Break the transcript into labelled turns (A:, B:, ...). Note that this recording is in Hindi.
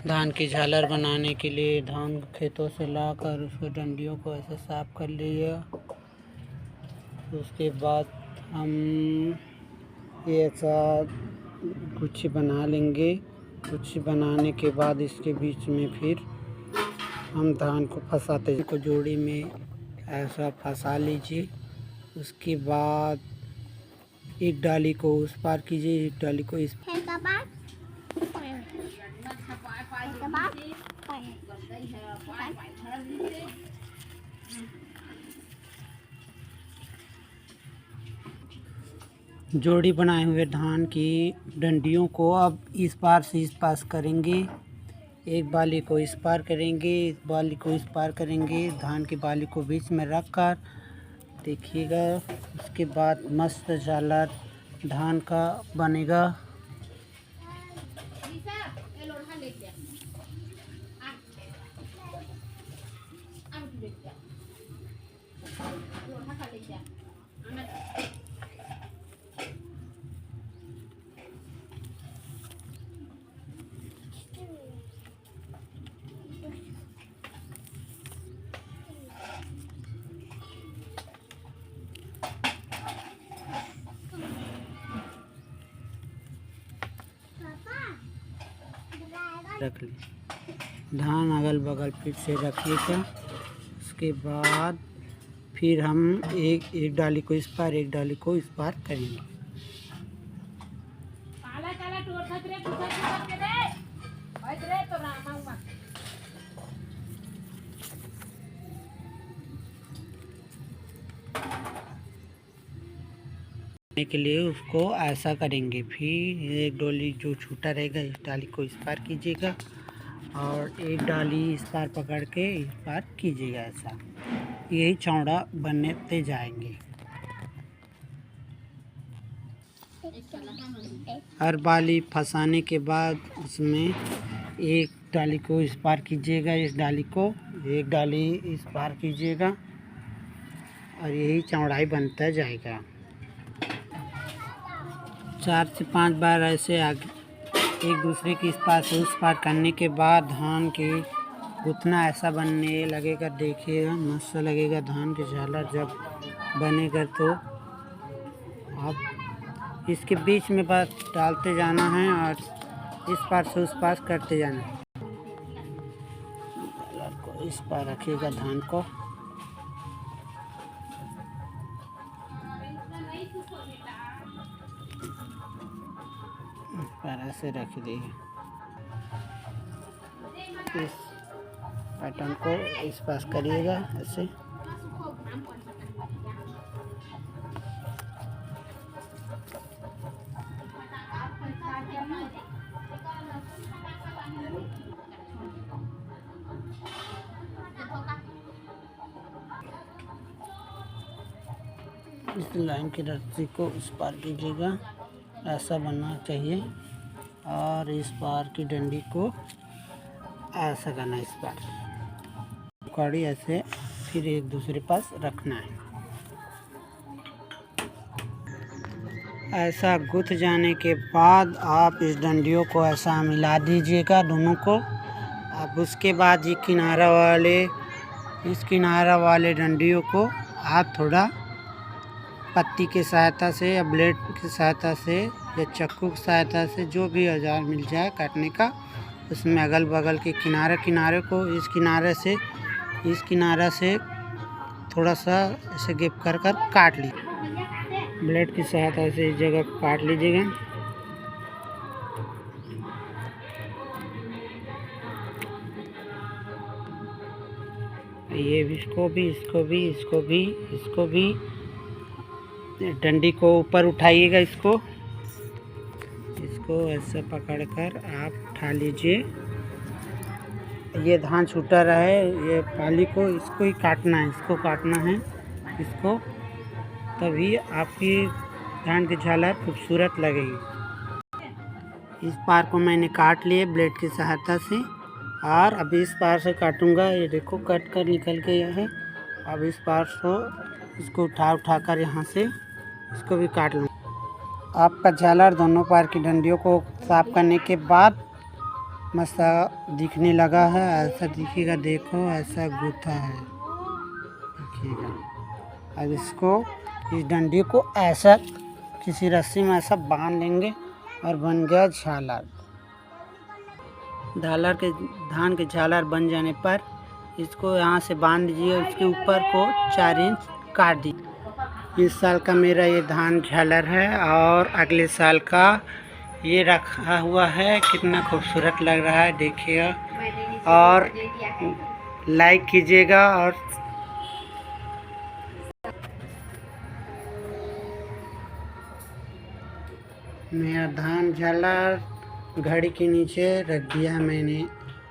A: धान की झालर बनाने के लिए धान खेतों से लाकर उसको डंडियों को ऐसे साफ कर लिया। उसके बाद हम ये ऐसा गुच्छी बना लेंगे। गुच्छी बनाने के बाद इसके बीच में फिर हम धान को फंसाते को जोड़ी में ऐसा फंसा लीजिए। उसके बाद एक डाली को उस पार कीजिए, एक डाली को इस जोड़ी बनाए हुए धान की डंडियों को अब इस पार से इस पास करेंगे। एक बाली को इस पार करेंगे, इस बाली को इस पार करेंगे। धान की बाली को बीच में रख कर देखिएगा। उसके बाद मस्त झालर धान का बनेगा। रख ली धान अगल बगल फिर से रखिएगा। उसके बाद फिर हम एक डाली को इस पार एक डाली को इस पार करेंगे। के लिए उसको ऐसा करेंगे। फिर एक डाली जो छूटा रहेगा इस डाली को इस पार कीजिएगा और एक डाली इस पार पकड़ के इस पार कीजिएगा। ऐसा यही चौड़ा बनते जाएंगे। हर बाली फंसाने के बाद उसमें एक डाली को इस पार कीजिएगा, इस डाली को एक डाली इस पार कीजिएगा और यही चौड़ाई बनता जाएगा। 4 से 5 बार ऐसे आगे एक दूसरे के इस पार से उस पार करने के बाद धान के गुथना ऐसा बनने लगेगा। देखिएगा मस्त लगेगा धान की झालर जब बनेगा। तो आप इसके बीच में बस डालते जाना है और इस पार से उस पार करते जाना है। झालर को इस पार रखिएगा धान को। ऐसे रख दिए। इस पैटर्न को इस पास करिएगा ऐसे। इस लाइन की रस्सी को इस पार कीजिएगा, ऐसा बनना चाहिए। और इस पार की डंडी को ऐसा करना, इस पार कड़ी ऐसे फिर एक दूसरे पास रखना है। ऐसा गुथ जाने के बाद आप इस डंडियों को ऐसा मिला दीजिएगा दोनों को। अब उसके बाद ये इस किनारा वाले डंडियों को आप थोड़ा पत्ती के सहायता से या ब्लेड की सहायता से या चाकू की सहायता से जो भी औजार मिल जाए काटने का, उसमें अगल बगल के किनारे को इस किनारे से थोड़ा सा ऐसे गेप कर काट लीजिए। ब्लेड की सहायता से इस जगह काट लीजिएगा। ये इसको भी डंडी को ऊपर उठाइएगा। इसको ऐसे पकड़कर आप उठा लीजिए। ये धान छूटा रहे ये पाली को इसको ही काटना है, इसको तभी आपकी धान की झालर खूबसूरत लगेगी। इस पार को मैंने काट लिए ब्लेड की सहायता से और अभी इस पार से काटूंगा। ये देखो कट कर निकल गया है। अब इस पार से इसको उठा कर यहाँ से इसको भी काट लूँ। आपका झालर दोनों पार की डंडियों को साफ करने के बाद मस्त दिखने लगा है। ऐसा दिखेगा, देखो ऐसा गूथा है, देखिएगा। अब इसको, इस डंडी को ऐसा किसी रस्सी में ऐसा बांध लेंगे और बन गया झालर। धान के झालर बन जाने पर इसको यहाँ से बांध दीजिए, उसके ऊपर को 4 इंच काट दीजिए। इस साल का मेरा ये धान झालर है और अगले साल का ये रखा हुआ है। कितना खूबसूरत लग रहा है, देखिएगा और लाइक कीजिएगा। और मेरा धान झालर घड़ी के नीचे रख दिया मैंने।